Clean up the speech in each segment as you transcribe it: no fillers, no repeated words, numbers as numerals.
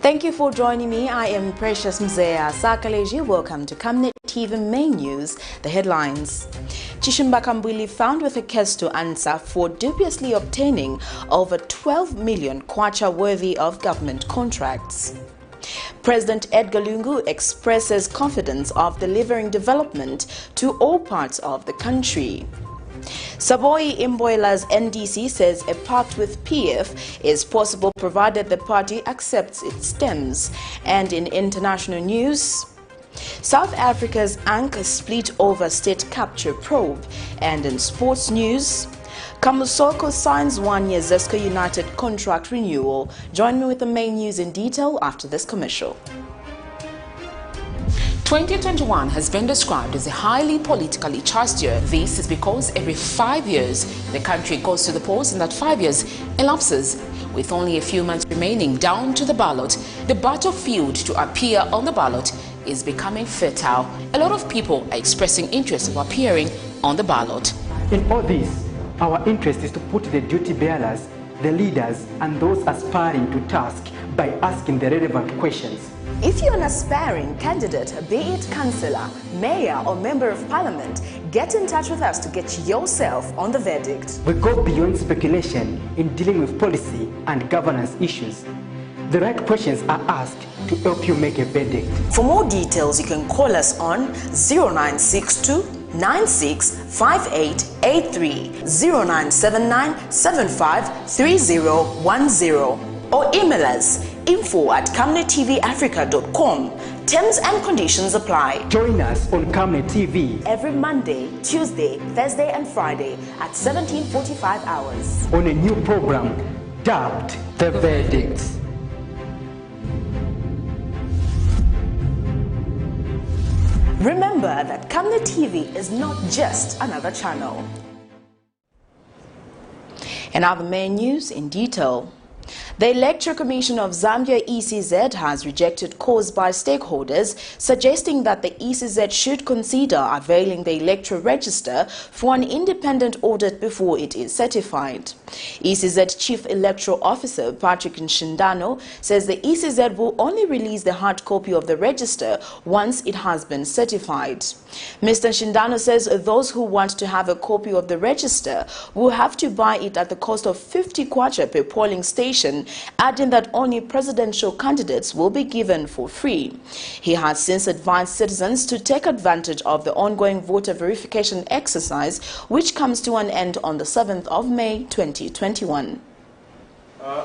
Thank you for joining me. I am Precious Mzea Sakaleji. Welcome to Camnet TV Main News. The headlines. CHISHIMBA KAMBWILI found with a case to answer for dubiously obtaining over 12 million kwacha worthy of government contracts. President Edgar Lungu expresses confidence of delivering development to all parts of the country. SABOI IMBOELA'S NDC says a pact with PF is possible provided the party accepts its stems. And in international news, South Africa's anchor split over state capture probe. And in sports news, KAMUSOKO signs one-year ZESCO United contract renewal. Join me with the main news in detail after this commercial. 2021 has been described as a highly politically charged year. This is because every 5 years the country goes to the polls, and that 5 years elapses with only a few months remaining down to the ballot. The battlefield to appear on the ballot is becoming fertile. A lot of people are expressing interest of appearing on the ballot. In all this, our interest is to put the duty bearers, the leaders, and those aspiring to task by asking the relevant questions. If you're an aspiring candidate, be it councillor, mayor or member of parliament, get in touch with us to get yourself on the verdict. We go beyond speculation in dealing with policy and governance issues. The right questions are asked to help you make a verdict. For more details, you can call us on 0962 965883, 0979 753010, or email us info@camnettvafrica.com. Terms and conditions apply. Join us on Camnet TV every Monday, Tuesday, Thursday and Friday at 17:45 hours on a new program dubbed The Verdict. Remember that Camnet TV is not just another channel. And other main news in detail. The Electoral Commission of Zambia ECZ has rejected calls by stakeholders suggesting that the ECZ should consider availing the electoral register for an independent audit before it is certified. ECZ Chief Electoral Officer Patrick Nshindano says the ECZ will only release the hard copy of the register once it has been certified. Mr. Nshindano says those who want to have a copy of the register will have to buy it at the cost of 50 kwacha per polling station, adding that only presidential candidates will be given for free. He has since advised citizens to take advantage of the ongoing voter verification exercise, which comes to an end on the 7th of May 2021.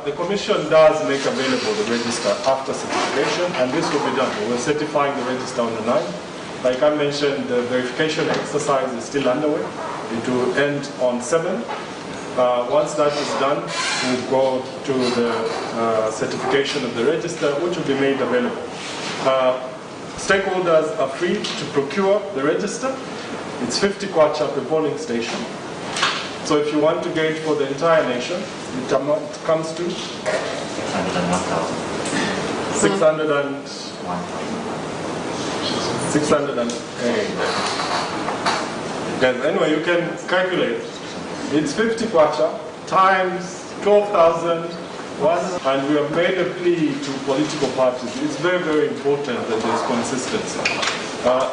The Commission does make available the register after certification, and this will be done. We're certifying the register on the 9th. Like I mentioned, the verification exercise is still underway. It will end on 7th. Once that is done, we'll go to the certification of the register, which will be made available. Stakeholders are free to procure the register. It's 50 kwacha per polling station. So if you want to get it for the entire nation, it comes to 608. Anyway, you can calculate. It's 50 kwacha times 12,000, and we have made a plea to political parties. It's very, very important that there's consistency.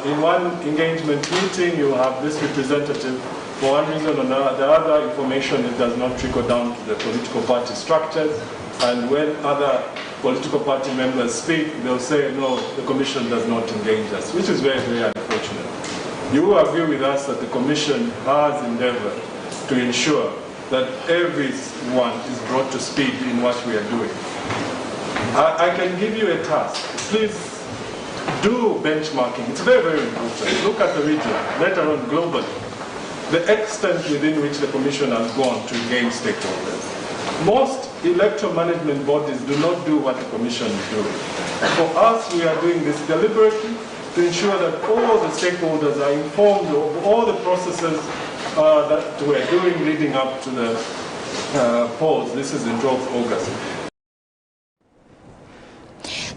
In one engagement meeting, you have this representative. For one reason or another, the other information, it does not trickle down to the political party structures. And when other political party members speak, they'll say, no, the Commission does not engage us, which is very, very unfortunate. You will agree with us that the Commission has endeavored to ensure that everyone is brought to speed in what we are doing. I can give you a task. Please do benchmarking. It's very, very important. Look at the region, let alone globally. The extent within which the Commission has gone to engage stakeholders. Most electoral management bodies do not do what the Commission is doing. For us, we are doing this deliberately to ensure that all the stakeholders are informed of all the processes that we're doing leading up to the polls. This is in 12th August.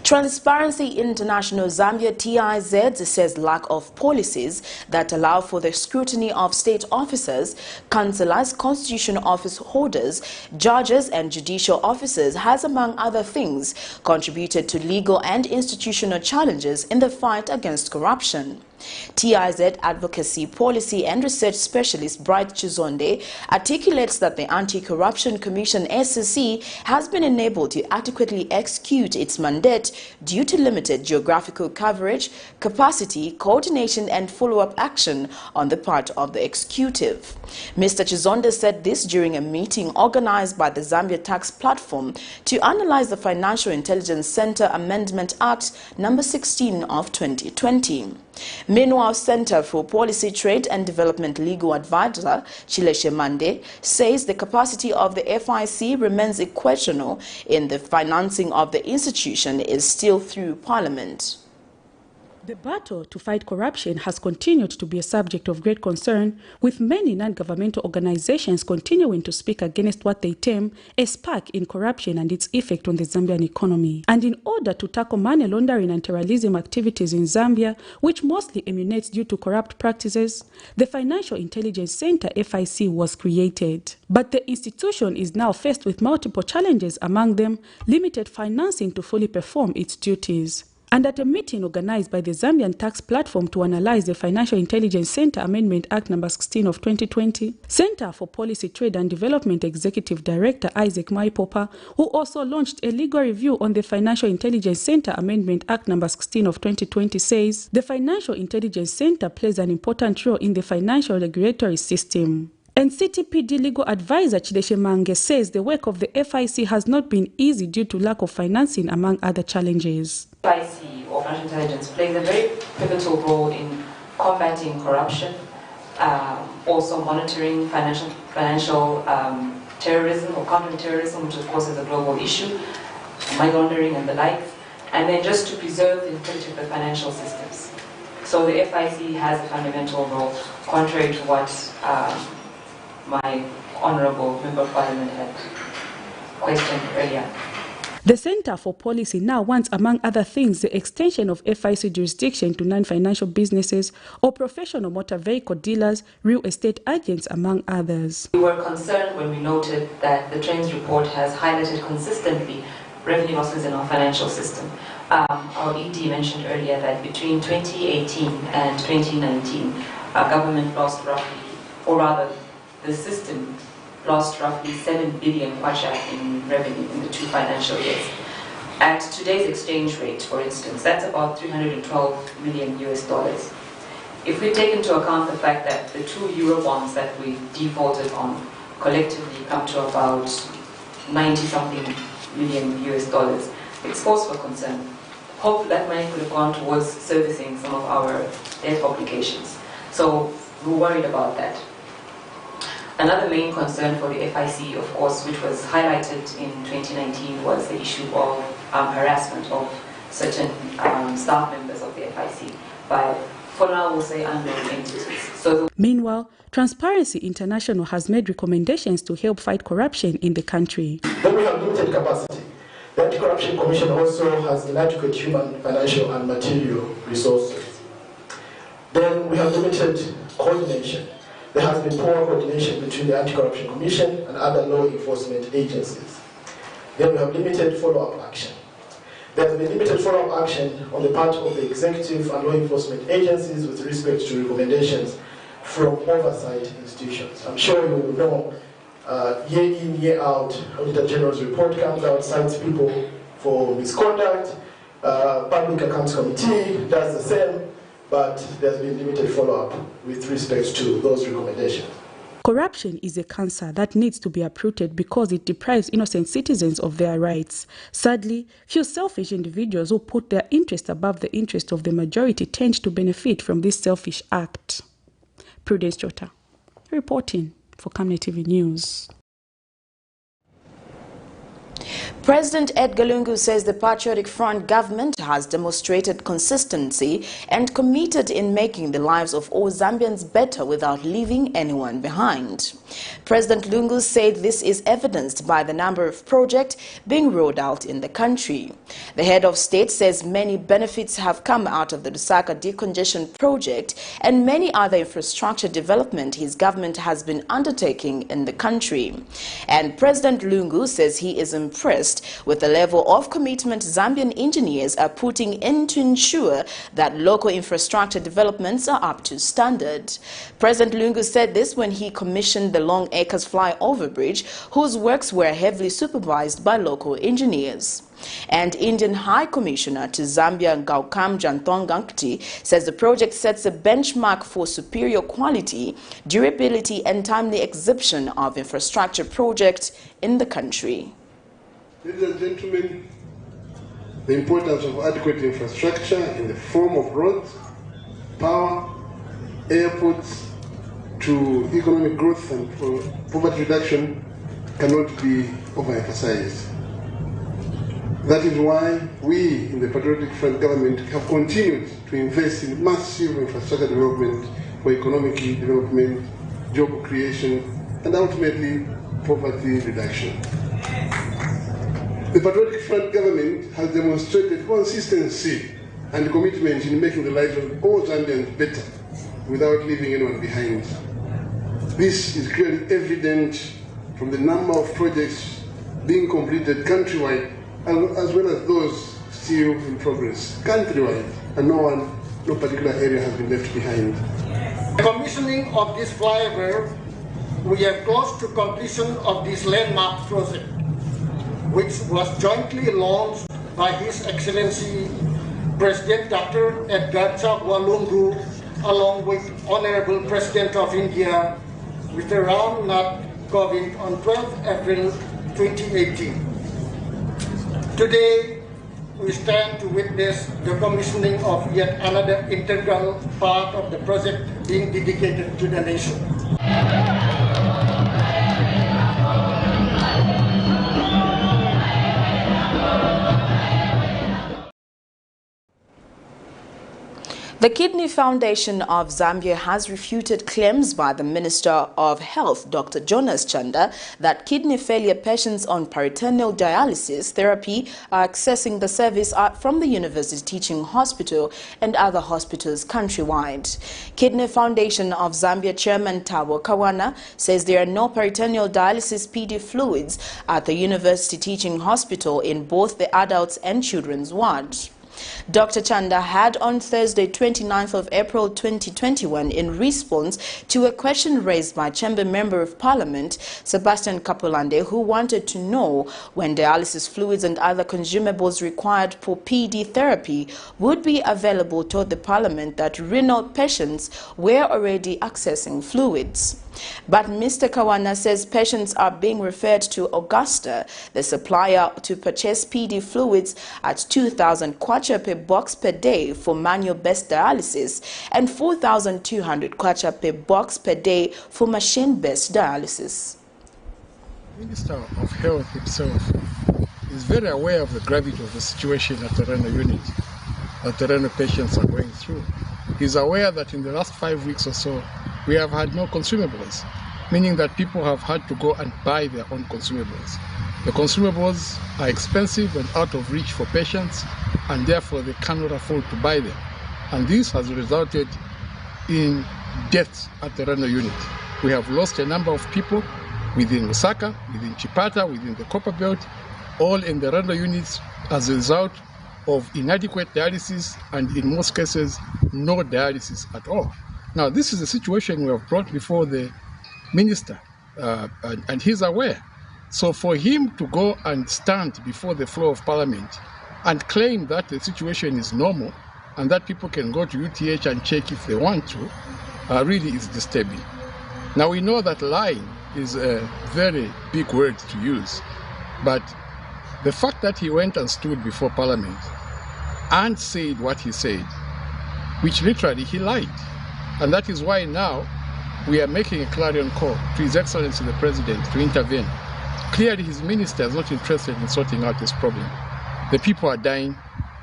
Transparency International Zambia TIZ says lack of policies that allow for the scrutiny of state officers, councillors, constitutional office holders, judges and judicial officers has, among other things, contributed to legal and institutional challenges in the fight against corruption. TIZ Advocacy Policy and Research Specialist Bright Chizonde articulates that the Anti-Corruption Commission SCC has been unable to adequately execute its mandate due to limited geographical coverage, capacity, coordination and follow-up action on the part of the executive. Mr. Chizonde said this during a meeting organized by the Zambia Tax Platform to analyze the Financial Intelligence Center Amendment Act No. 16 of 2020. Meanwhile, Center for Policy, Trade and Development legal advisor CHISHIMBA says the capacity of the FIC remains equational in the financing of the institution is still through Parliament. The battle to fight corruption has continued to be a subject of great concern, with many non-governmental organizations continuing to speak against what they term a spark in corruption and its effect on the Zambian economy. And in order to tackle money laundering and terrorism activities in Zambia, which mostly emanates due to corrupt practices, the Financial Intelligence Center FIC was created. But the institution is now faced with multiple challenges, among them limited financing to fully perform its duties. And at a meeting organized by the Zambian Tax Platform to analyze the Financial Intelligence Center Amendment Act No. 16 of 2020, Center for Policy, Trade and Development Executive Director Isaac Maipopa, who also launched a legal review on the Financial Intelligence Center Amendment Act No. 16 of 2020, says the Financial Intelligence Center plays an important role in the financial regulatory system. And CTPD legal advisor CHISHIMBA says the work of the FIC has not been easy due to lack of financing, among other challenges. FIC, or Financial Intelligence, plays a very pivotal role in combating corruption, also monitoring financial terrorism or counter-terrorism, which of course is a global issue, money laundering and the like, and then just to preserve the integrity of the financial systems. So the FIC has a fundamental role, contrary to what my Honourable Member of Parliament had questioned earlier. The Center for Policy now wants, among other things, the extension of FIC jurisdiction to non-financial businesses or professional motor vehicle dealers, real estate agents, among others. We were concerned when we noted that the Trends report has highlighted consistently revenue losses in our financial system. Our ED mentioned earlier that between 2018 and 2019, our government lost roughly, or rather, the system lost roughly 7 billion kwacha in revenue in the 2 financial years. At today's exchange rate, for instance, that's about $312 million US. If we take into account the fact that the 2 euro bonds that we defaulted on collectively come to about 90-something million US, it's cause for concern. Hope that money could have gone towards servicing some of our debt obligations. So we're worried about that. Another main concern for the FIC, of course, which was highlighted in 2019, was the issue of harassment of certain staff members of the FIC by, for now, we'll say unknown entities. Meanwhile, Transparency International has made recommendations to help fight corruption in the country. Then we have limited capacity. The Anti-Corruption Commission also has inadequate human, financial, and material resources. Then we have limited coordination. There has been poor coordination between the Anti-Corruption Commission and other law enforcement agencies. Then we have limited follow-up action. There has been limited follow-up action on the part of the executive and law enforcement agencies with respect to recommendations from oversight institutions. I'm sure you will know, year in, year out, Auditor General's report comes out, cites people for misconduct, Public Accounts Committee does the same, but there's been limited follow-up with respect to those recommendations. Corruption is a cancer that needs to be uprooted because it deprives innocent citizens of their rights. Sadly, few selfish individuals who put their interest above the interest of the majority tend to benefit from this selfish act. Prudence Jota, reporting for Camnet TV News. President Edgar Lungu says the Patriotic Front government has demonstrated consistency and committed in making the lives of all Zambians better without leaving anyone behind. President Lungu said this is evidenced by the number of projects being rolled out in the country. The head of state says many benefits have come out of the Lusaka decongestion project and many other infrastructure development his government has been undertaking in the country. And President Lungu says he is impressed with the level of commitment Zambian engineers are putting in to ensure that local infrastructure developments are up to standard. President Lungu said this when he commissioned the Long Acres flyover bridge, whose works were heavily supervised by local engineers. And Indian High Commissioner to Zambia Gaukam Janthongangti says the project sets a benchmark for superior quality, durability and timely execution of infrastructure projects in the country. Ladies and gentlemen, the importance of adequate infrastructure in the form of roads, power, airports, to economic growth and poverty reduction cannot be overemphasized. That is why we in the Patriotic Front government have continued to invest in massive infrastructure development for economic development, job creation, and ultimately poverty reduction. The Patriotic Front government has demonstrated consistency and commitment in making the lives of all Zambians better without leaving anyone behind. This is clearly evident from the number of projects being completed countrywide as well as those still in progress countrywide, and no particular area has been left behind. The commissioning of this flyover, we are close to completion of this landmark project, which was jointly launched by His Excellency President Dr. Edgar Lungu along with Honorable President of India, Mr. Ram Nath Kovind on 12th April 2018. Today, we stand to witness the commissioning of yet another integral part of the project being dedicated to the nation. The Kidney Foundation of Zambia has refuted claims by the Minister of Health, Dr. Jonas Chanda, that kidney failure patients on peritoneal dialysis therapy are accessing the service from the University Teaching Hospital and other hospitals countrywide. Kidney Foundation of Zambia Chairman Tabo Kawana says there are no peritoneal dialysis PD fluids at the University Teaching Hospital in both the adults and children's wards. Dr. Chanda had on Thursday, 29th of April 2021, in response to a question raised by Chamber Member of Parliament Sebastian Kapolande, who wanted to know when dialysis fluids and other consumables required for PD therapy would be available, told the Parliament that renal patients were already accessing fluids. But Mr. Kawana says patients are being referred to Augusta, the supplier, to purchase PD fluids at 2,000 kwacha per box per day for manual-based dialysis and 4,200 kwacha per box per day for machine-based dialysis. The Minister of Health himself is very aware of the gravity of the situation at the renal unit that the renal patients are going through. He's aware that in the last 5 weeks or so, we have had no consumables, meaning that people have had to go and buy their own consumables. The consumables are expensive and out of reach for patients, and therefore they cannot afford to buy them. And this has resulted in deaths at the renal unit. We have lost a number of people within Lusaka, within Chipata, within the Copper Belt, all in the renal units as a result of inadequate dialysis and in most cases no dialysis at all. Now this is a situation we have brought before the minister and he's aware. So for him to go and stand before the floor of Parliament and claim that the situation is normal and that people can go to UTH and check if they want to, really is disturbing. Now we know that lying is a very big word to use, but the fact that he went and stood before Parliament and said what he said, which literally he lied. And that is why now we are making a clarion call to His Excellency the President to intervene Clearly, his minister is not interested in sorting out this problem. The people are dying,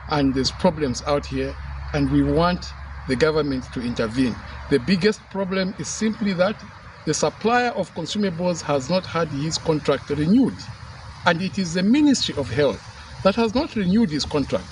and there's problems out here, and we want the government to intervene. The biggest problem is simply that the supplier of consumables has not had his contract renewed, and it is the Ministry of Health that has not renewed his contract.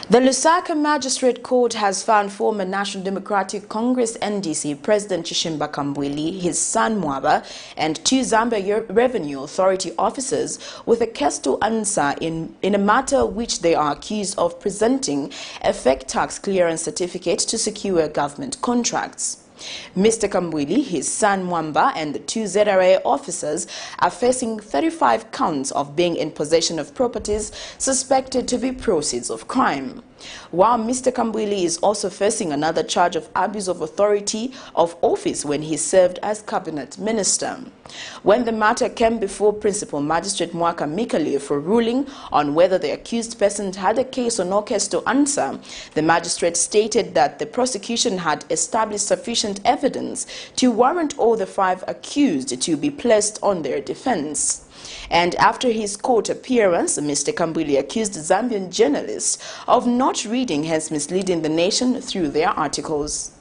The Lusaka Magistrate Court has found former National Democratic Congress NDC President CHISHIMBA KAMBWILI, his son Mwaba, and 2 Zambia Revenue Authority officers with a case to answer in a matter which they are accused of presenting a fake tax clearance certificate to secure government contracts. Mr. KAMBWILI, his son Mwamba, and the 2 ZRA officers are facing 35 counts of being in possession of properties suspected to be proceeds of crime, while Mr. KAMBWILI is also facing another charge of abuse of authority of office when he served as cabinet minister. When the matter came before Principal Magistrate Mwaka Mikali for ruling on whether the accused person had a case or no case to answer, the magistrate stated that the prosecution had established sufficient evidence to warrant all the 5 accused to be placed on their defense. And after his court appearance, Mr. KAMBWILI accused Zambian journalists of not reading, hence misleading the nation through their articles.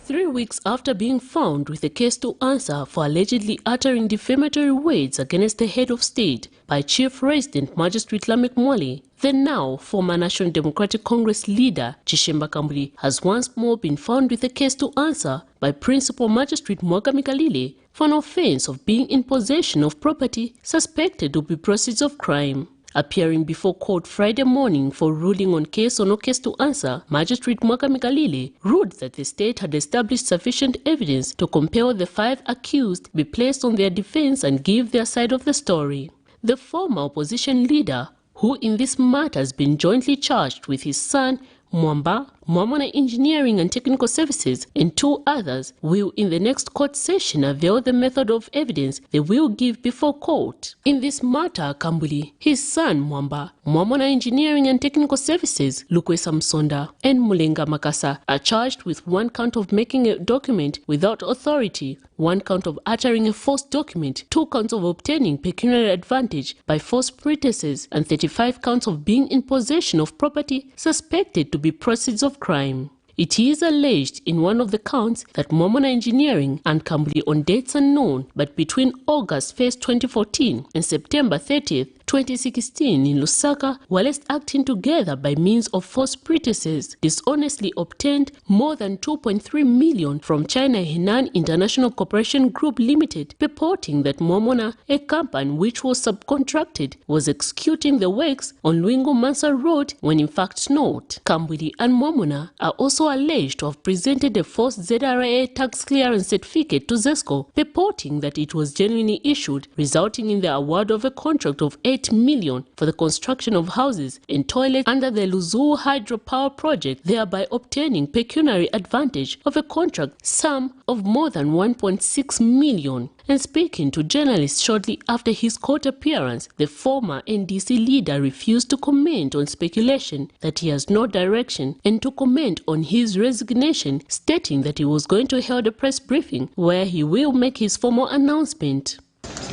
3 weeks after being found with a case to answer for allegedly uttering defamatory words against the head of state by Chief Resident Magistrate Lamek Mwale, the now former National Democratic Congress leader CHISHIMBA KAMBWILI has once more been found with a case to answer by Principal Magistrate Mwaka Mikali for an offense of being in possession of property suspected to be proceeds of crime. Appearing before court Friday morning for ruling on case or no case to answer, Magistrate Mwaka Mikali ruled that the state had established sufficient evidence to compel the 5 accused be placed on their defense and give their side of the story. The former opposition leader, who in this matter has been jointly charged with his son Mwamba, Mwamona Engineering and Technical Services, and 2 others, will in the next court session avail the method of evidence they will give before court. In this matter, KAMBWILI, his son Mwamba, Mwamona Engineering and Technical Services, Lukwe Samsonda, and Mulenga Makasa are charged with 1 count of making a document without authority, 1 count of uttering a false document, 2 counts of obtaining pecuniary advantage by false pretenses, and 35 counts of being in possession of property suspected to be proceeds of crime. It is alleged in one of the counts that Mwamona Engineering and KAMBWILI on dates unknown, but between August 1st, 2014 and September 30th, 2016 in Lusaka, whilst acting together by means of false pretenses, dishonestly obtained more than 2.3 million from China Henan International Corporation Group Limited, purporting that Mwamona, a company which was subcontracted, was executing the works on LUNGU Mansa Road when in fact not. KAMBWILI and Mwamona are also alleged to have presented a false ZRA tax clearance certificate to ZESCO, purporting that it was genuinely issued, resulting in the award of a contract of 8 million for the construction of houses and toilets under the Luzuu hydropower project, thereby obtaining pecuniary advantage of a contract sum of more than 1.6 million. And speaking to journalists shortly after his court appearance, the former NDC leader refused to comment on speculation that he has no direction and to comment on his resignation, stating that he was going to hold a press briefing where he will make his formal announcement.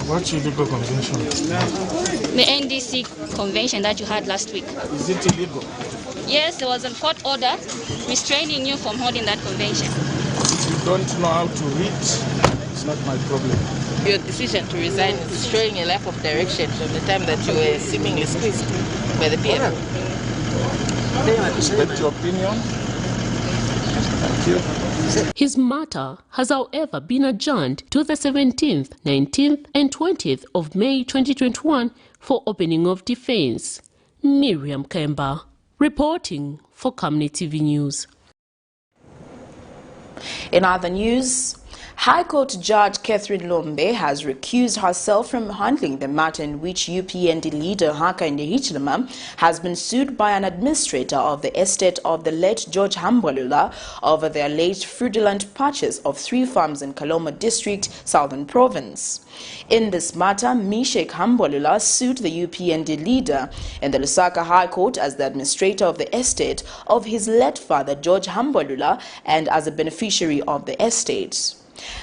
What's your legal convention? The NDC convention that you had last week. Is it illegal? Yes, there was a court order restraining you from holding that convention. If you don't know how to read, it's not my problem. Your decision to resign is showing a lack of direction from the time that you were seemingly squeezed by the PM. Respect your opinion. Thank you. His matter has however been adjourned to the 17th, 19th and 20th of May 2021 for opening of defense. Miriam Kemba, reporting for Camnet TV News. In other news, High Court Judge Catherine Lombe has recused herself from handling the matter in which UPND leader Hakainde Hichilema has been sued by an administrator of the estate of the late George Hambwalula over the alleged fraudulent purchase of 3 farms in Kaloma District, Southern Province. In this matter, Mishek Hambwalula sued the UPND leader in the Lusaka High Court as the administrator of the estate of his late father George Hambwalula and as a beneficiary of the estate.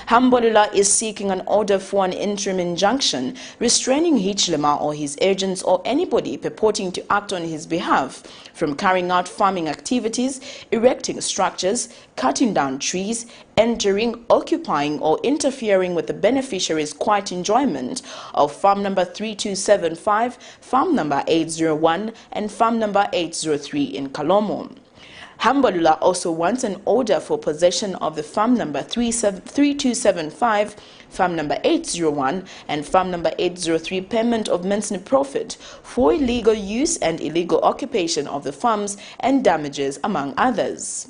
KAMBWILI is seeking an order for an interim injunction restraining Hichilema or his agents or anybody purporting to act on his behalf from carrying out farming activities, erecting structures, cutting down trees, entering, occupying or interfering with the beneficiary's quiet enjoyment of farm number 3275, farm number 801 and farm number 803 in Kalomo. KAMBWILI also wants an order for possession of the farm number 3275, farm number 801 and farm number 803 payment of maintenance profit for illegal use and illegal occupation of the farms and damages among others.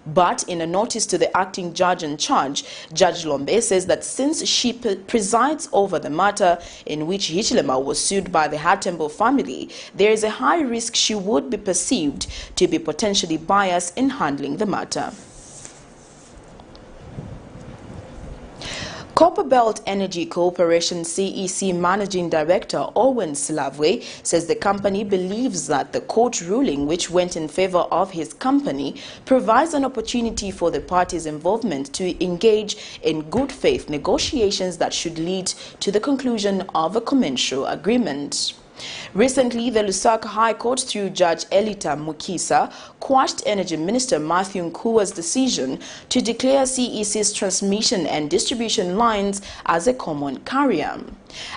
But in a notice to the acting judge in charge, Judge Lombe says that since she presides over the matter in which Hichilema was sued by the Hatembo family, there is a high risk she would be perceived to be potentially biased in handling the matter. Copperbelt Energy Corporation CEC Managing Director Owen Silavwe says the company believes that the court ruling which went in favor of his company provides an opportunity for the parties' involvement to engage in good faith negotiations that should lead to the conclusion of a commercial agreement. Recently, the Lusaka High Court, through Judge Elita Mukisa, quashed Energy Minister Matthew Nkuwa's decision to declare CEC's transmission and distribution lines as a common carrier.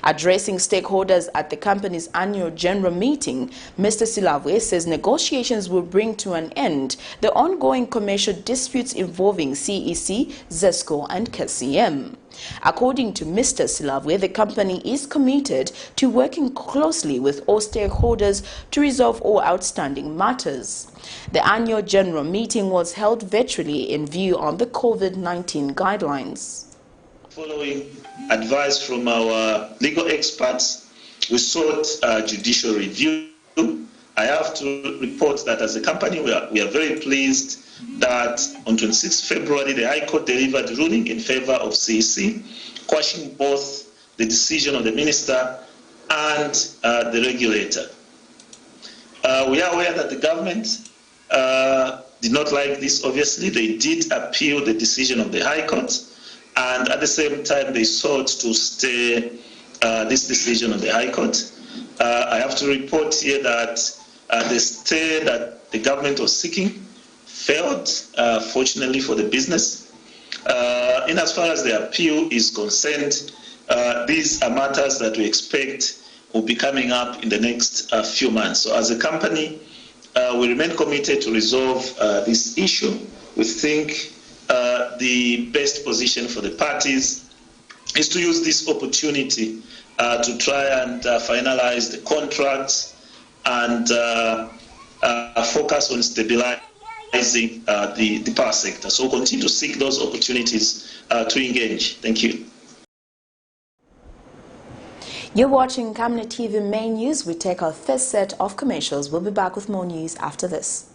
Addressing stakeholders at the company's annual general meeting, Mr. Silavwe says negotiations will bring to an end the ongoing commercial disputes involving CEC, ZESCO and KCM. According to Mr. Silavwe, the company is committed to working closely with all stakeholders to resolve all outstanding matters. The annual general meeting was held virtually in view of the COVID-19 guidelines. Following advice from our legal experts, we sought judicial review. I have to report that as a company, we are very pleased that on 26 February, the High Court delivered a ruling in favor of CEC, quashing both the decision of the minister and the regulator. We are aware that the government did not like this, obviously. They did appeal the decision of the High Court, and at the same time, they sought to stay this decision of the High Court. I have to report here that the stay that the government was seeking failed, fortunately for the business. In as far as the appeal is concerned, these are matters that we expect will be coming up in the next few months. So as a company, we remain committed to resolve this issue. We think the best position for the parties is to use this opportunity to try and finalize the contracts and focus on stabilizing the power sector. So we'll continue to seek those opportunities to engage. Thank you. You're watching Camnet TV Main News. We take our first set of commercials. We'll be back with more news after this.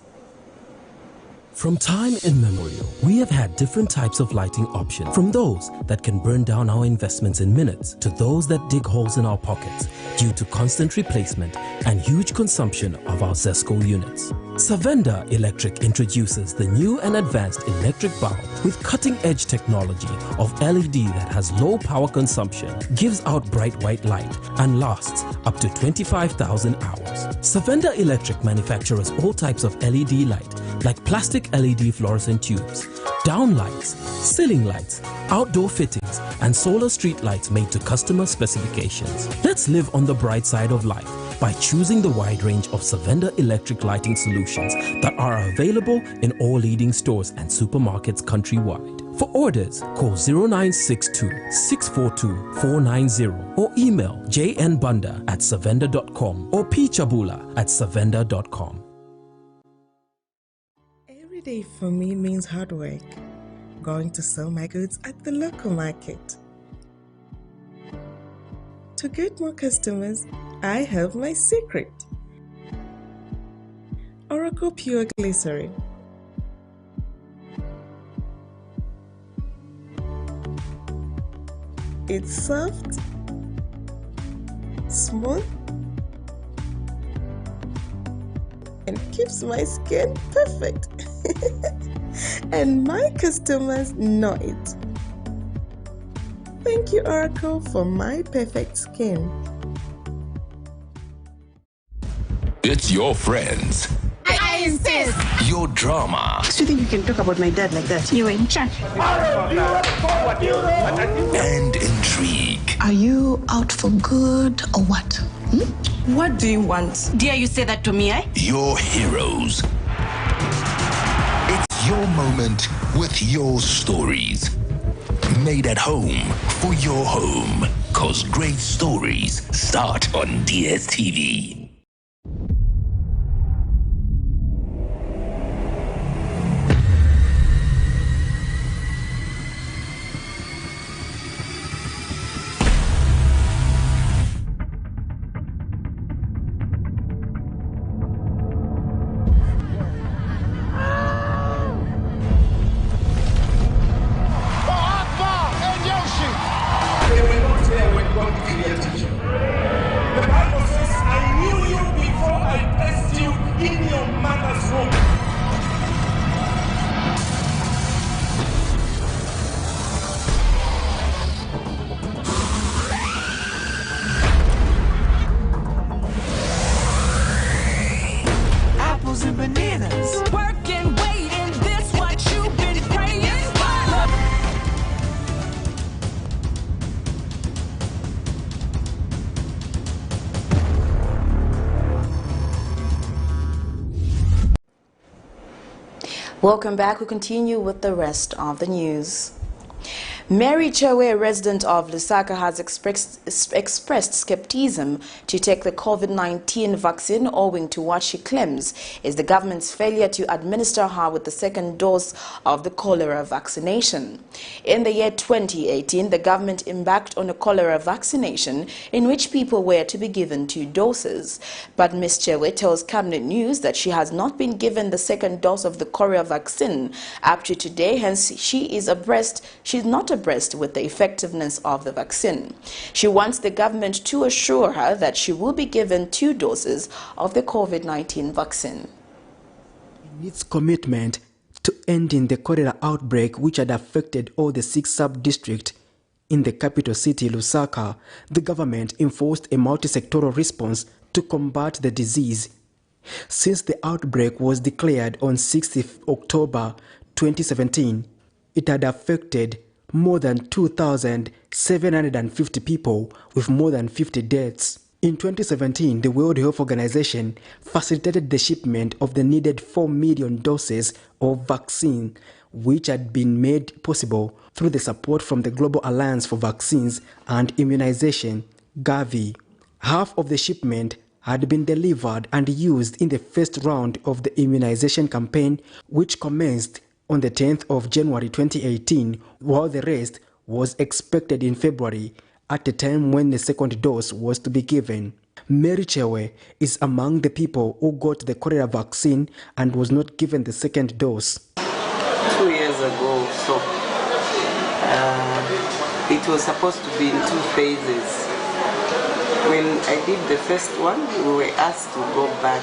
From time immemorial, we have had different types of lighting options, from those that can burn down our investments in minutes to those that dig holes in our pockets due to constant replacement and huge consumption of our ZESCO units. Savenda Electric introduces the new and advanced electric bulb with cutting-edge technology of LED that has low power consumption, gives out bright white light, and lasts up to 25,000 hours. Savenda Electric manufactures all types of LED light, like plastic LED fluorescent tubes, down lights, ceiling lights, outdoor fittings, and solar street lights made to customer specifications. Let's live on the bright side of life by choosing the wide range of Savenda electric lighting solutions that are available in all leading stores and supermarkets countrywide. For orders, call 0962-642-490 or email jnbunda@savenda.com or pchabula@savenda.com. Every day for me means hard work. Going to sell my goods at the local market. To get more customers, I have my secret. Oracle Pure Glycerin. It's soft, smooth, and keeps my skin perfect. And my customers know it. Thank you, Oracle, for my perfect skin. It's your friends. I insist. Your drama. So you think you can talk about my dad like that? You're in charge. And intrigue. Are you out for good or what? What do you want? Dare you say that to me, eh? Your heroes. It's your moment with your stories. Made at home for your home. 'Cause great stories start on DSTV. Welcome back. We continue with the rest of the news. Mary Chewe, a resident of Lusaka, has expressed skepticism to take the COVID-19 vaccine owing to what she claims is the government's failure to administer her with the second dose of the cholera vaccination. In the year 2018, the government embarked on a cholera vaccination in which people were to be given 2 doses. But Ms. Chewe tells Camnet News that she has not been given the second dose of the cholera vaccine up to today, hence she's not abreast with the effectiveness of the vaccine. She wants the government to assure her that she will be given 2 doses of the COVID-19 vaccine. In its commitment to ending the cholera outbreak which had affected all the 6 sub-districts in the capital city, Lusaka, the government enforced a multi-sectoral response to combat the disease. Since the outbreak was declared on 6th October 2017, it had affected more than 2,750 people with more than 50 deaths. In 2017, the World Health Organization facilitated the shipment of the needed 4 million doses of vaccine, which had been made possible through the support from the Global Alliance for Vaccines and Immunization, Gavi. Half of the shipment had been delivered and used in the first round of the immunization campaign, which commenced on the 10th of January 2018, while the rest was expected in February, at the time when the second dose was to be given. Mary Chewe is among the people who got the cholera vaccine and was not given the second dose. 2 years ago, it was supposed to be in 2 phases. When I did the first one, we were asked to go back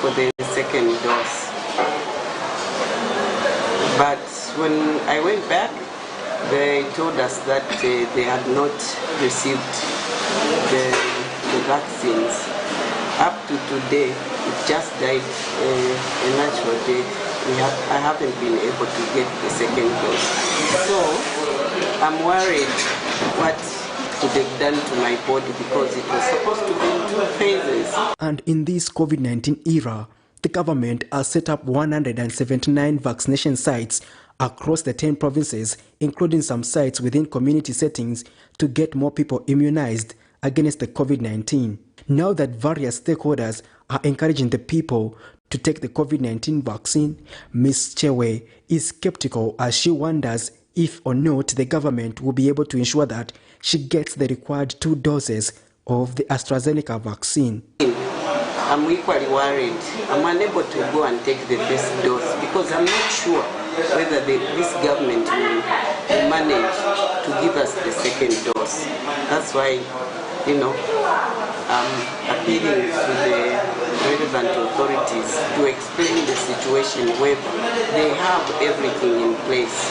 for the second dose. But when I went back, they told us that they had not received the vaccines. Up to today, it just died a natural death. I haven't been able to get the second dose. So I'm worried what could have done to my body because it was supposed to be in 2 phases. And in this COVID-19 era, the government has set up 179 vaccination sites across the 10 provinces, including some sites within community settings, to get more people immunized against the COVID-19. Now that various stakeholders are encouraging the people to take the COVID-19 vaccine, Ms. Chewe is skeptical as she wonders if or not the government will be able to ensure that she gets the required 2 doses of the AstraZeneca vaccine. I'm equally worried. I'm unable to go and take the first dose because I'm not sure whether this government will manage to give us the second dose. That's why, I'm appealing to the relevant authorities to explain the situation where they have everything in place.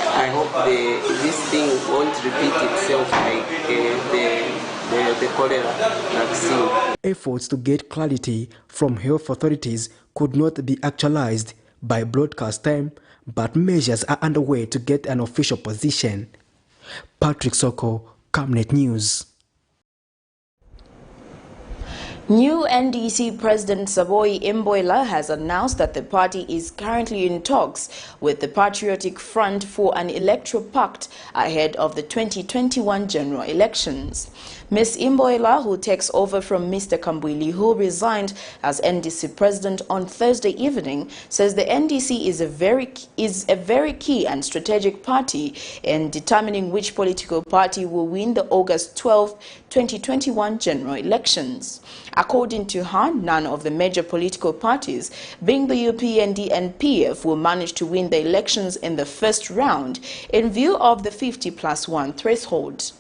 I hope this thing won't repeat itself like the cholera vaccine. Efforts to get clarity from health authorities could not be actualized by broadcast time, but measures are underway to get an official position. Patrick Soko, Camnet News. New NDC President SABOI IMBOELA has announced that the party is currently in talks with the Patriotic Front for an electoral pact ahead of the 2021 general elections. Ms. IMBOELA, who takes over from Mr. KAMBWILI, who resigned as NDC president on Thursday evening, says the NDC is a very key and strategic party in determining which political party will win the August 12, 2021 general elections. According to her, none of the major political parties, being the UPND and PF, will manage to win the elections in the first round in view of the 50+1 threshold.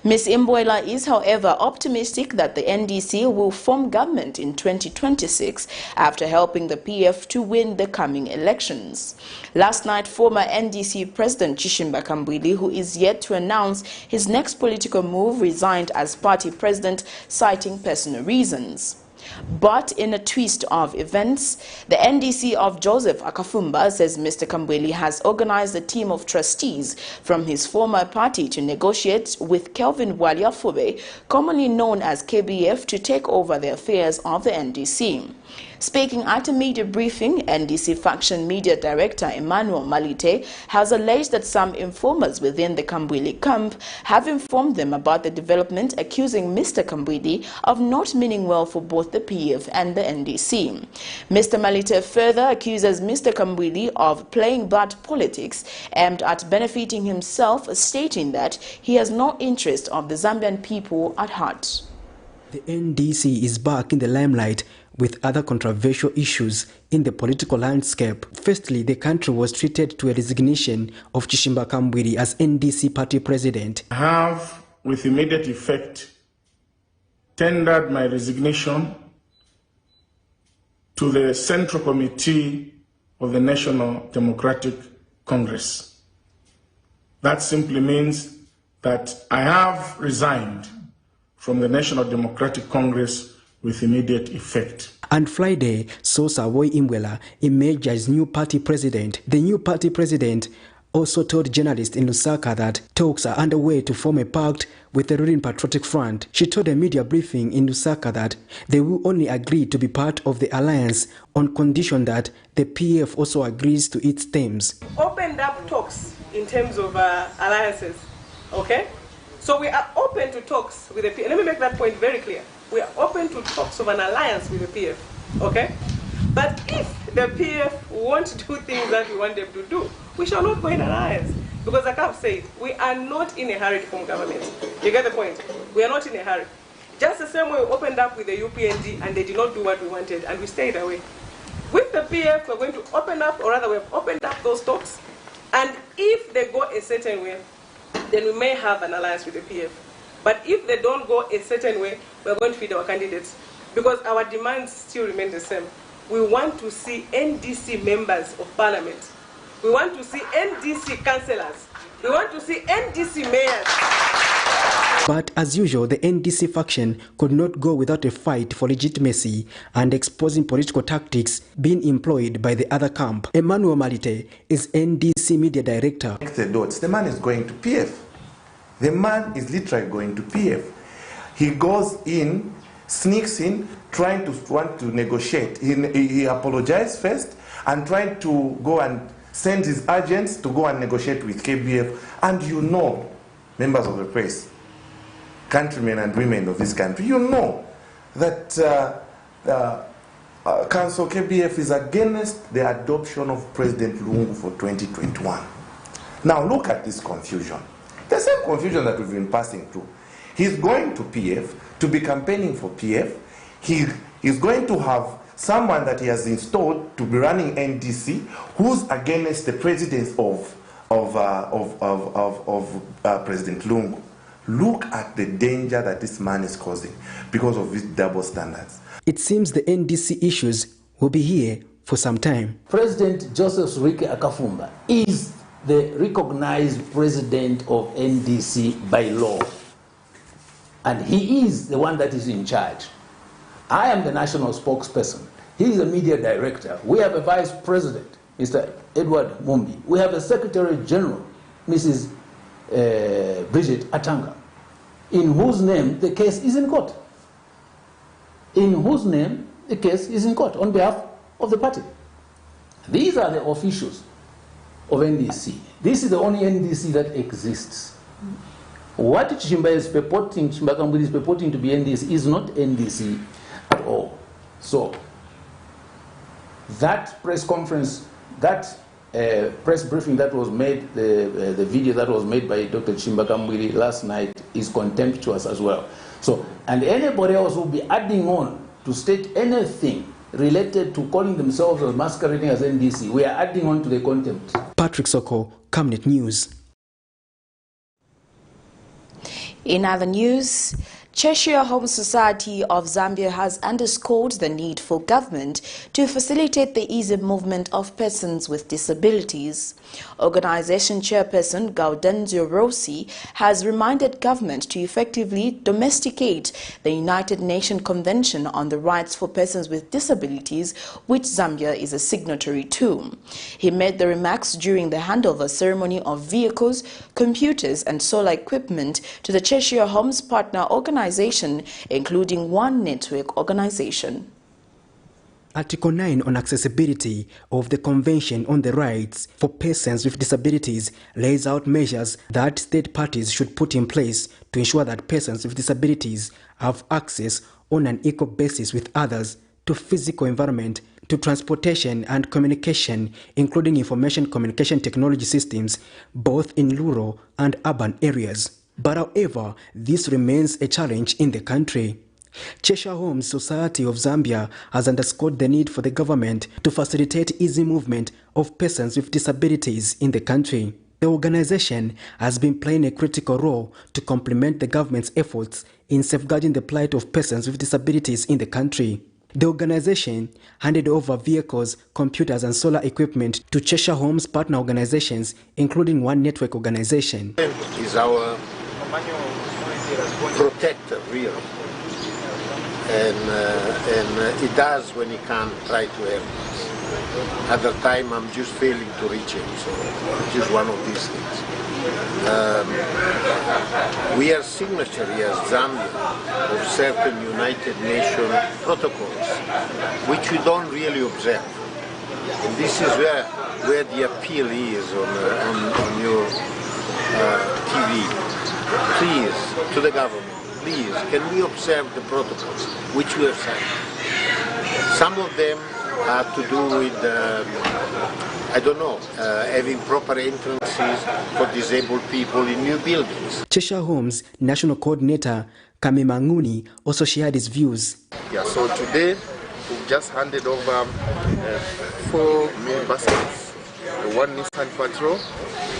Ms. IMBOELA is, however, optimistic that the NDC will form government in 2026 after helping the PF to win the coming elections. Last night, former NDC President CHISHIMBA KAMBWILI, who is yet to announce his next political move, resigned as party president, citing personal reasons. But in a twist of events, the NDC of Joseph Akafumba says Mr. KAMBWILI has organized a team of trustees from his former party to negotiate with Kelvin Waliafube, commonly known as KBF, to take over the affairs of the NDC. Speaking at a media briefing, NDC faction media director Emmanuel Malite has alleged that some informers within the KAMBWILI camp have informed them about the development, accusing Mr. KAMBWILI of not meaning well for both the PF and the NDC. Mr. Malite further accuses Mr. KAMBWILI of playing bad politics aimed at benefiting himself, stating that he has no interest of the Zambian people at heart. The NDC is back in the limelight with other controversial issues in the political landscape. Firstly, the country was treated to a resignation of CHISHIMBA KAMBWILI as NDC party president. I have, with immediate effect, tendered my resignation to the Central Committee of the National Democratic Congress. That simply means that I have resigned from the National Democratic Congress with immediate effect. And Friday saw SABOI IMBOELA emerge as new party president. The new party president also told journalists in Lusaka that talks are underway to form a pact with the ruling Patriotic Front. She told a media briefing in Lusaka that they will only agree to be part of the alliance on condition that the PF also agrees to its terms. Opened up talks in terms of alliances, okay? So we are open to talks with the PF. Let me make that point very clear. We are open to talks of an alliance with the PF, okay? But if the PF won't do things that we want them to do, we shall not go in alliance. Because like I've said, we are not in a hurry to form government. You get the point? We are not in a hurry. Just the same way we opened up with the UPND and they did not do what we wanted and we stayed away. With the PF, we're going to open up, or rather we've opened up those talks. And if they go a certain way, then we may have an alliance with the PF. But if they don't go a certain way, we're going to feed our candidates. Because our demands still remain the same. We want to see NDC members of parliament. We want to see NDC councillors. We want to see NDC mayors. But as usual, the NDC faction could not go without a fight for legitimacy and exposing political tactics being employed by the other camp. Emmanuel Malite is NDC media director. The dots. The man is going to PF. The man is literally going to PF. He goes in, sneaks in, trying to want to negotiate. He apologized first and trying to go and send his agents to go and negotiate with KBF. And you know, members of the press, countrymen and women of this country, you know that Council KBF is against the adoption of President Lungu for 2021. Now look at this confusion. The same confusion that we've been passing through. He's going to PF to be campaigning for PF. He's going to have someone that he has installed to be running NDC who's against the presidents of President Lungu. Look at the danger that this man is causing because of these double standards. It seems the NDC issues will be here for some time. President Joseph Akafumba is the recognized president of NDC by law. And he is the one that is in charge. I am the national spokesperson. He is the media director. We have a vice president, Mr. Edward Mumbi. We have a secretary general, Mrs. Bridget Atanga, in whose name the case is in court. In whose name the case is in court on behalf of the party. These are the officials of NDC. This is the only NDC that exists. What CHISHIMBA is purporting, CHISHIMBA KAMBWILI is purporting to be NDC is not NDC at all. So, that press conference, that press briefing that was made, the video that was made by Dr. CHISHIMBA KAMBWILI last night is contemptuous as well. So, and anybody else will be adding on to state anything related to calling themselves or masquerading as NDC, we are adding on to the contempt. Patrick Soko, Camnet News. In other news, Cheshire Home Society of Zambia has underscored the need for government to facilitate the easy movement of persons with disabilities. Organization chairperson Gaudenzio Rossi has reminded government to effectively domesticate the United Nations Convention on the Rights for Persons with Disabilities, which Zambia is a signatory to. He made the remarks during the handover ceremony of vehicles, computers and solar equipment to the Cheshire Homes partner organization, including One Network organization. Article 9 on accessibility of the Convention on the Rights for Persons with Disabilities lays out measures that state parties should put in place to ensure that persons with disabilities have access on an equal basis with others to physical environment, to transportation and communication, including information communication technology systems, both in rural and urban areas. But however, this remains a challenge in the country. Cheshire Homes Society of Zambia has underscored the need for the government to facilitate easy movement of persons with disabilities in the country. The organization has been playing a critical role to complement the government's efforts in safeguarding the plight of persons with disabilities in the country. The organization handed over vehicles, computers and solar equipment to Cheshire Homes partner organizations, including One Network organization. Is our protector, really. And it does when he can try to help us. At the time I'm just failing to reach him, so it is one of these things. We are signatory as Zambia of certain United Nations protocols, which we don't really observe. And this is where the appeal is on your TV. Please, to the government, please, can we observe the protocols which we have signed? Some of them have to do with, I don't know, having proper entrances for disabled people in new buildings. Cheshire Homes National Coordinator Kame Manguni also shared his views. Yeah, so today we've just handed over 4 minibuses, 1 Nissan Patrol,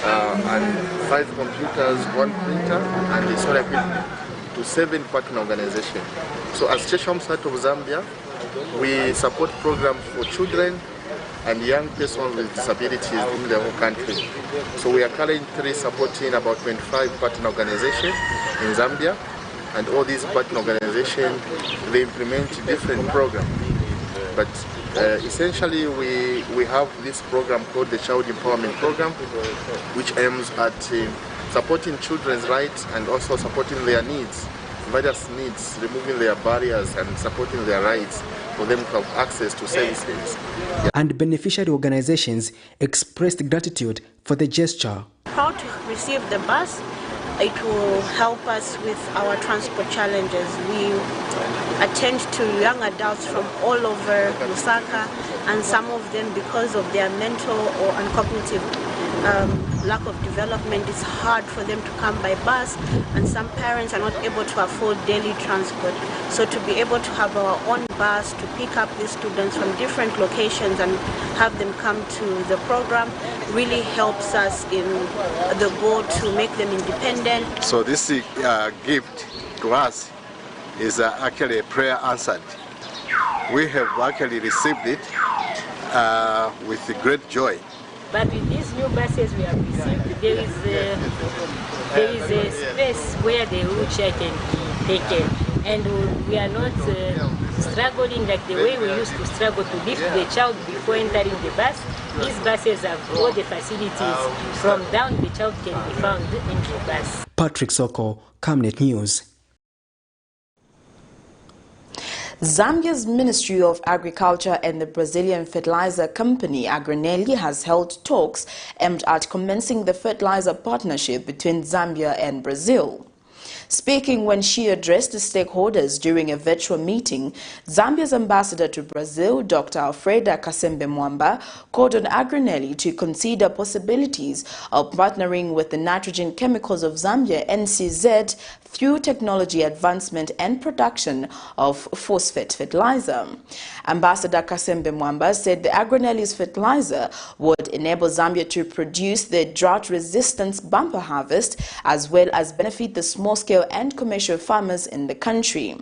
and 5 computers, 1 printer, and the solar equipment to 7 partner organizations. So as Cheshire Home Society of Zambia, we support programs for children and young persons with disabilities in the whole country. So we are currently supporting about 25 partner organizations in Zambia, and all these partner organizations, they implement different programs. But essentially we have this program called the Child Empowerment Program, which aims at supporting children's rights and also supporting their needs, various needs, removing their barriers and supporting their rights for them to have access to services. Yeah. And beneficiary organizations expressed gratitude for the gesture. Proud to receive the bus. It will help us with our transport challenges. We attend to young adults from all over Lusaka, and some of them, because of their mental or cognitive lack of development, it's hard for them to come by bus, and some parents are not able to afford daily transport. So to be able to have our own bus to pick up these students from different locations and have them come to the program really helps us in the goal to make them independent. So this gift to us is actually a prayer answered. We have actually received it with great joy, But with these new buses we have received, there is a space where the wheelchair can be taken, and we are not struggling like the way we used to struggle to lift the child before entering the bus. These buses have all the facilities. From down, the child can be found in the bus. Patrick Soko, Camnet News. Zambia's Ministry of Agriculture and the Brazilian fertilizer company RENEWAL has held talks aimed at commencing the fertilizer partnership between Zambia and Brazil. Speaking when she addressed the stakeholders during a virtual meeting, Zambia's ambassador to Brazil, Dr. Alfreda Kasembe-Mwamba, called on RENEWAL to consider possibilities of partnering with the Nitrogen Chemicals of Zambia, NCZ, through technology advancement and production of phosphate fertilizer. Ambassador Kasembe-Mwamba said the RENEWAL's fertilizer would enable Zambia to produce the drought-resistant bumper harvest, as well as benefit the small-scale and commercial farmers in the country.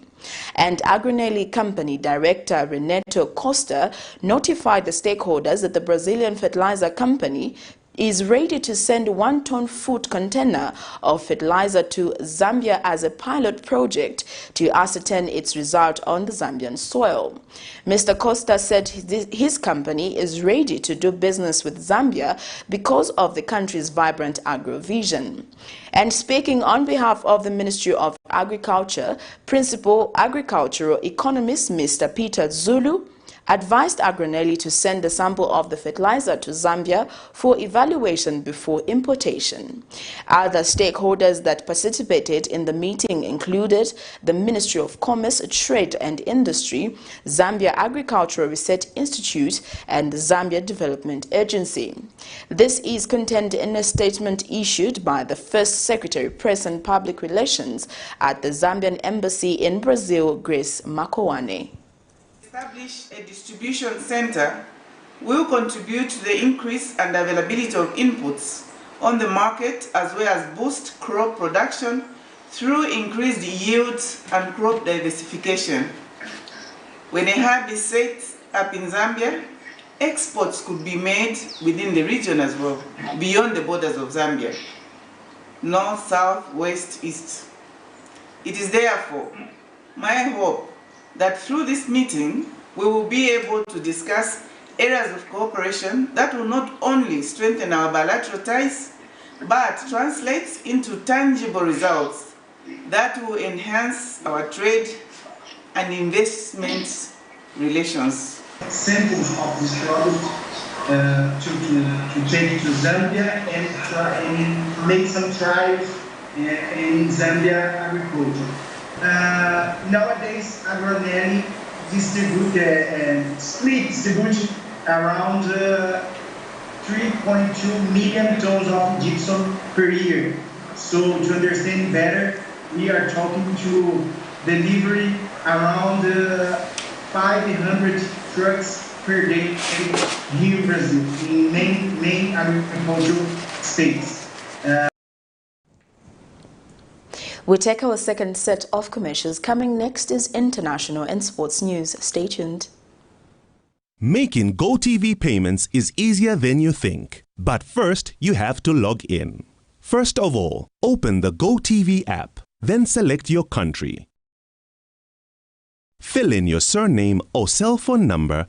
And RENEWAL company director Renato Costa notified the stakeholders that the Brazilian fertilizer company is ready to send 1-ton food container of fertilizer to Zambia as a pilot project to ascertain its result on the Zambian soil. Mr. Costa said his company is ready to do business with Zambia because of the country's vibrant agro-vision. And speaking on behalf of the Ministry of Agriculture, Principal Agricultural Economist Mr. Peter Zulu advised RENEWAL to send a sample of the fertilizer to Zambia for evaluation before importation. Other stakeholders that participated in the meeting included the Ministry of Commerce, Trade and Industry, Zambia Agricultural Research Institute and the Zambia Development Agency. This is contained in a statement issued by the First Secretary, Press and Public Relations at the Zambian Embassy in Brazil, Grace Makowane. Establish a distribution center will contribute to the increase and availability of inputs on the market, as well as boost crop production through increased yields and crop diversification. When a hub is set up in Zambia, exports could be made within the region as well, beyond the borders of Zambia, north, south, west, east. It is therefore my hope that through this meeting, we will be able to discuss areas of cooperation that will not only strengthen our bilateral ties, but translate into tangible results that will enhance our trade and investment relations. Samples of this product to take to Zambia and make some trials in Zambia agriculture. Nowadays, RENEWAL distribute around 3.2 million tons of gypsum per year. So to understand better, we are talking to delivery around 500 trucks per day here in Brazil, in main agricultural states. We take our second set of commercials. Coming next is international and sports news. Stay tuned. Making GoTV payments is easier than you think. But first, you have to log in. First of all, open the GoTV app. Then select your country. Fill in your surname or cell phone number,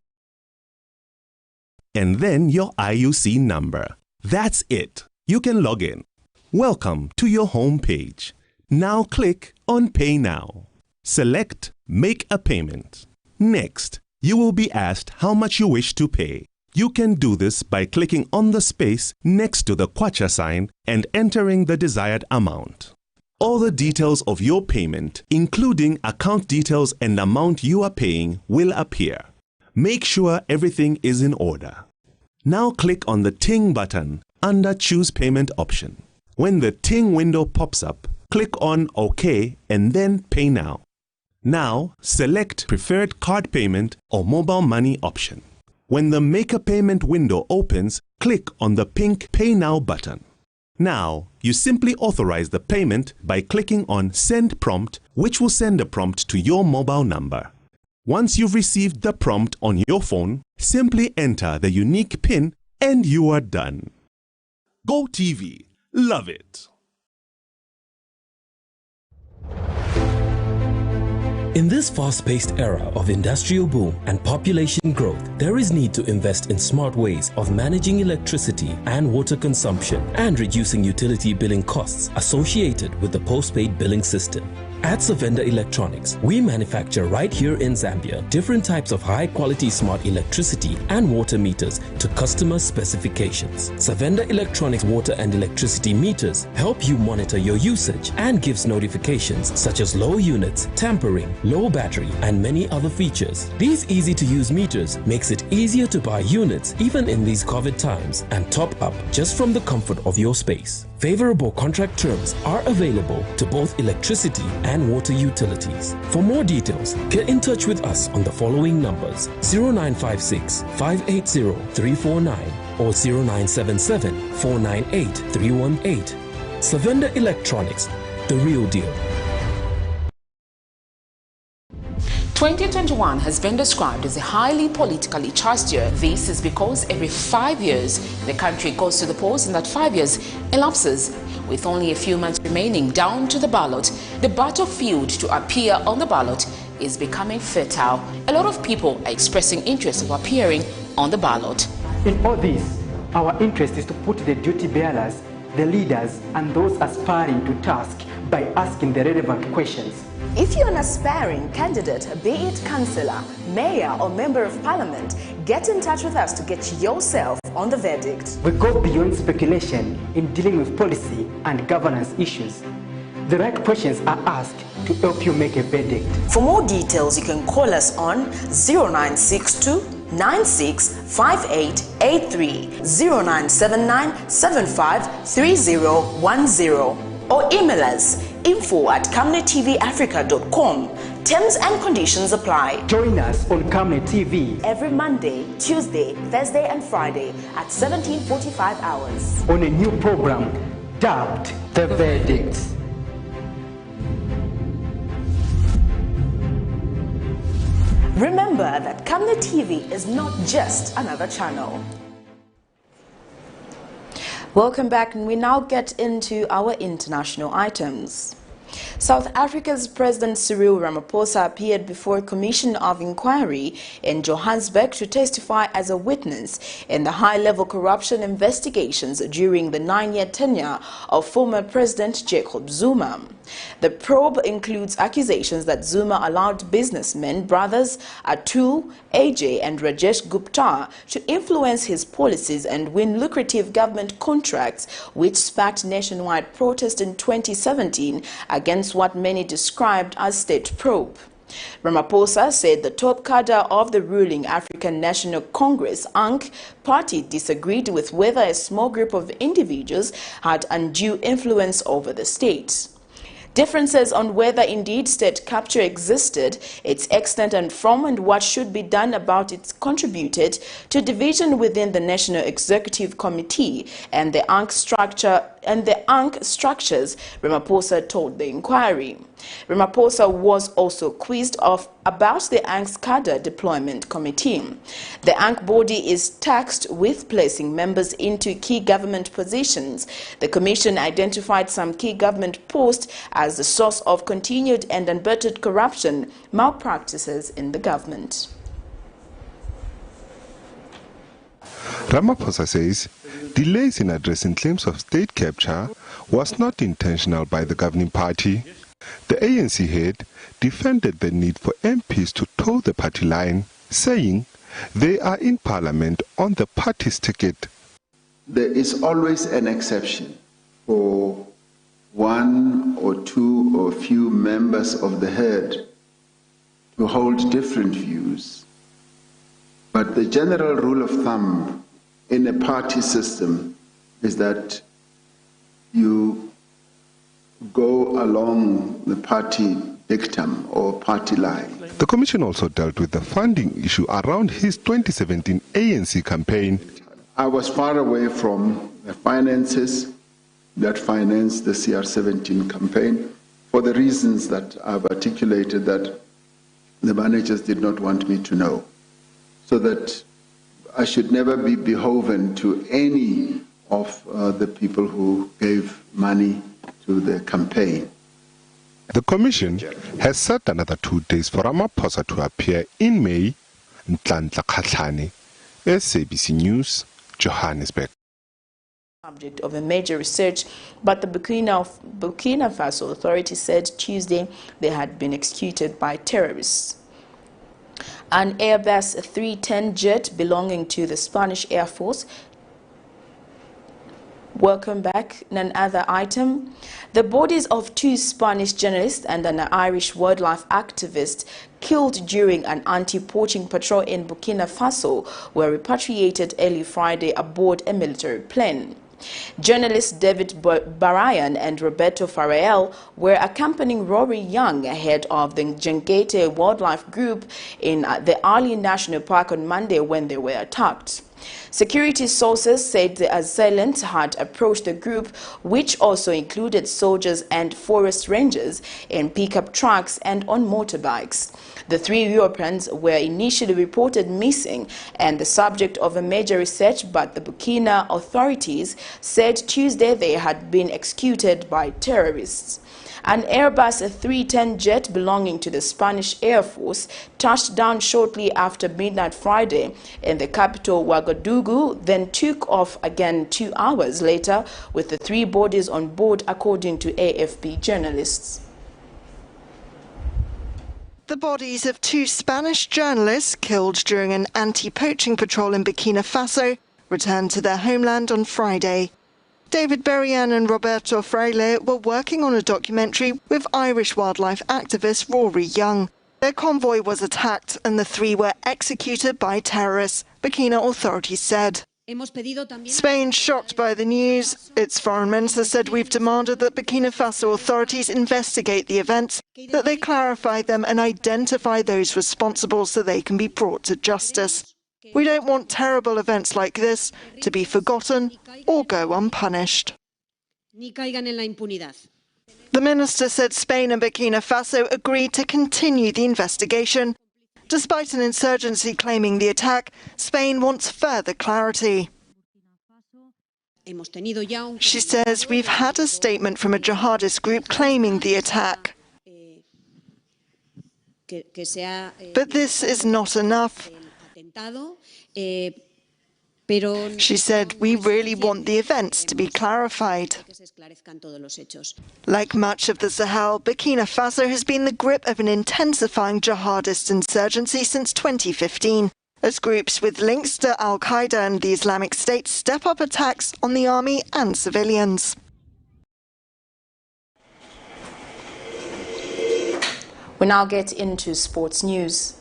and then your IUC number. That's it. You can log in. Welcome to your home page. Now click on Pay Now. Select Make a Payment. Next, you will be asked how much you wish to pay. You can do this by clicking on the space next to the kwacha sign and entering the desired amount. All the details of your payment, including account details and amount you are paying, will appear. Make sure everything is in order. Now click on the Ting button under Choose Payment option. When the Ting window pops up, click on OK and then Pay Now. Now, select Preferred Card Payment or Mobile Money option. When the Make a Payment window opens, click on the pink Pay Now button. Now, you simply authorize the payment by clicking on Send Prompt, which will send a prompt to your mobile number. Once you've received the prompt on your phone, simply enter the unique PIN and you are done. Go TV. Love it. In this fast-paced era of industrial boom and population growth, there is need to invest in smart ways of managing electricity and water consumption and reducing utility billing costs associated with the postpaid billing system. At Savenda Electronics, we manufacture right here in Zambia different types of high-quality smart electricity and water meters to customer specifications. Savenda Electronics water and electricity meters help you monitor your usage and gives notifications such as low units, tampering, low battery, and many other features. These easy-to-use meters makes it easier to buy units even in these COVID times and top up just from the comfort of your space. Favorable contract terms are available to both electricity and water utilities. For more details, get in touch with us on the following numbers: 0956 580 349 or 0977 498 318. Savenda Electronics, the real deal. 2021 has been described as a highly politically charged year. This is because every 5 years the country goes to the polls, and that 5 years elapses with only a few months remaining down to the ballot. The battlefield to appear on the ballot is becoming fertile. A lot of people are expressing interest of appearing on the ballot. In all this, our interest is to put the duty bearers, the leaders, and those aspiring to task by asking the relevant questions. If you're an aspiring candidate, be it councillor, mayor, or member of parliament, get in touch with us to get yourself on the verdict. We go beyond speculation in dealing with policy and governance issues. The right questions are asked to help you make a verdict. For more details, you can call us on 0962 965883, 0979 753010, or email us info@CamNetTVAfrica.com. Terms and conditions apply. Join us on Camnet TV every Monday, Tuesday, Thursday, and Friday at 17:45 hours on a new program dubbed The Verdict. Remember that Camnet TV is not just another channel. Welcome back, and we now get into our international items. South Africa's President Cyril Ramaphosa appeared before a commission of inquiry in Johannesburg to testify as a witness in the high-level corruption investigations during the 9-year tenure of former President Jacob Zuma. The probe includes accusations that Zuma allowed businessmen brothers Atul, AJ, and Rajesh Gupta to influence his policies and win lucrative government contracts, which sparked nationwide protest in 2017 against what many described as state probe. Ramaphosa said the top cadre of the ruling African National Congress ANC party disagreed with whether a small group of individuals had undue influence over the state. Differences on whether indeed state capture existed, its extent and form, and what should be done about it contributed to division within the National Executive Committee and the ANC structures, Ramaphosa told the inquiry. Ramaphosa was also quizzed about the ANC's cadre deployment committee. The ANC body is tasked with placing members into key government positions. The commission identified some key government posts as the source of continued and unbuttered corruption malpractices in the government. Ramaphosa says delays in addressing claims of state capture was not intentional by the governing party. The ANC head defended the need for MPs to toe the party line, saying they are in parliament on the party's ticket. There is always an exception for one or two or few members of the herd to hold different views. But the general rule of thumb in a party system is that you go along the party dictum or party line. The commission also dealt with the funding issue around his 2017 ANC campaign. I was far away from the finances that financed the CR17 campaign for the reasons that I've articulated that the managers did not want me to know. So that I should never be beholden to any of the people who gave money to the campaign. The Commission has set another 2 days for Ramaphosa to appear in May. Ntlantla Khatlhane, SABC News, Johannesburg. Subject of a major research, but the Burkina Faso authorities said Tuesday they had been executed by terrorists. An Airbus 310 jet belonging to the Spanish Air Force. Welcome back. In another item, the bodies of 2 Spanish journalists and an Irish wildlife activist killed during an anti-poaching patrol in Burkina Faso were repatriated early Friday aboard a military plane. Journalists David Barayan and Roberto Farrell were accompanying Rory Young ahead of the Jengete Wildlife Group in the Ali National Park on Monday when they were attacked. Security sources said the assailants had approached the group, which also included soldiers and forest rangers, in pickup trucks and on motorbikes. The 3 Europeans were initially reported missing and the subject of a major research, but the Burkina authorities said Tuesday they had been executed by terrorists. An Airbus 310 jet belonging to the Spanish Air Force touched down shortly after midnight Friday in the capital Ouagadougou, then took off again 2 hours later with the 3 bodies on board, according to AFP journalists. The bodies of 2 Spanish journalists killed during an anti-poaching patrol in Burkina Faso returned to their homeland on Friday. David Berian and Roberto Freire were working on a documentary with Irish wildlife activist Rory Young. Their convoy was attacked and the 3 were executed by terrorists, Burkina authorities said. Spain, shocked by the news, its foreign minister said, "We've demanded that Burkina Faso authorities investigate the events, that they clarify them and identify those responsible so they can be brought to justice. We don't want terrible events like this to be forgotten or go unpunished." The minister said Spain and Burkina Faso agreed to continue the investigation. Despite an insurgency claiming the attack, Spain wants further clarity. She says, "We've had a statement from a jihadist group claiming the attack. But this is not enough." She said, "We really want the events to be clarified." Like much of the Sahel, Burkina Faso has been the grip of an intensifying jihadist insurgency since 2015, as groups with links to Al-Qaeda and the Islamic State step up attacks on the army and civilians. We now get into sports news.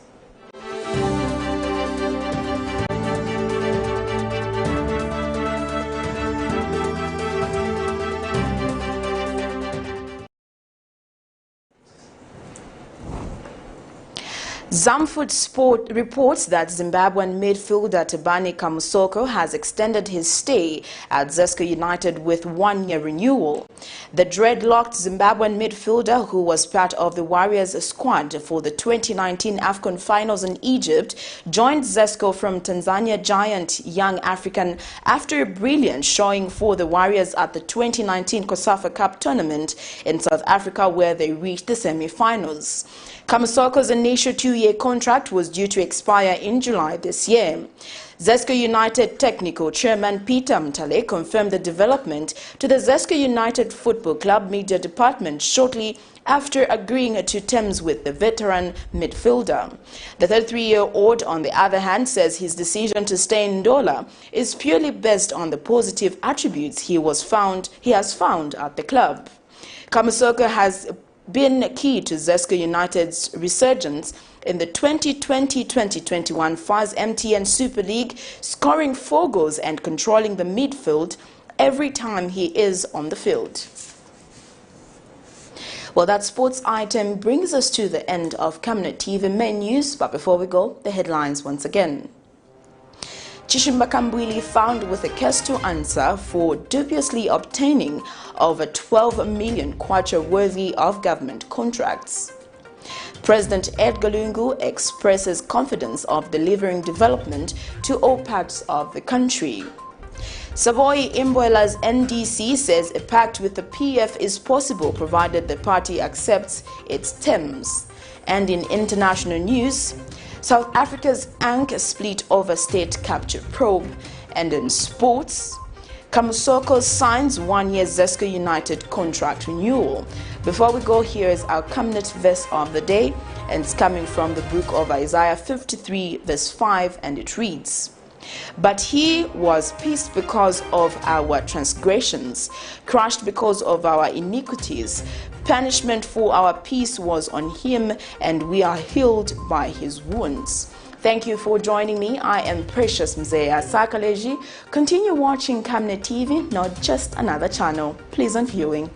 Zamfood Sport reports that Zimbabwean midfielder Tabani Kamusoko has extended his stay at ZESCO United with 1-year renewal. The dreadlocked Zimbabwean midfielder, who was part of the Warriors squad for the 2019 AFCON finals in Egypt, joined ZESCO from Tanzania giant Young African after a brilliant showing for the Warriors at the 2019 COSAFA Cup tournament in South Africa, where they reached the semi-finals. Kamusoko's initial 2-year contract was due to expire in July this year. ZESCO United Technical Chairman Peter Mtale confirmed the development to the ZESCO United Football Club media department shortly after agreeing to terms with the veteran midfielder. The 33-year-old, on the other hand, says his decision to stay in Ndola is purely based on the positive attributes he has found at the club. Kamusoko has been key to ZESCO United's resurgence in the 2020-2021 FAS MTN Super League, scoring 4 goals and controlling the midfield every time he is on the field. Well, that sports item brings us to the end of Camnet TV main news, but before we go, the headlines once again. CHISHIMBA KAMBWILI found with a case to answer for dubiously obtaining over 12 million kwacha worthy of government contracts. President Edgar Lungu expresses confidence of delivering development to all parts of the country. SABOI IMBOELA'S NDC says a pact with the PF is possible provided the party accepts its terms. And in international news, South Africa's ANC split over state capture probe. And in sports, KAMUSOKO signs 1-year ZESCO United contract renewal. Before we go, here is our CAMNET verse of the day, and it's coming from the book of Isaiah 53 verse 5, and it reads, "But he was pierced because of our transgressions, crushed because of our iniquities. Punishment for our peace was on him, and we are healed by his wounds." Thank you for joining me. I am Precious Mzeya Sakaleji. Continue watching CAMNET TV, not just another channel. Pleasant viewing.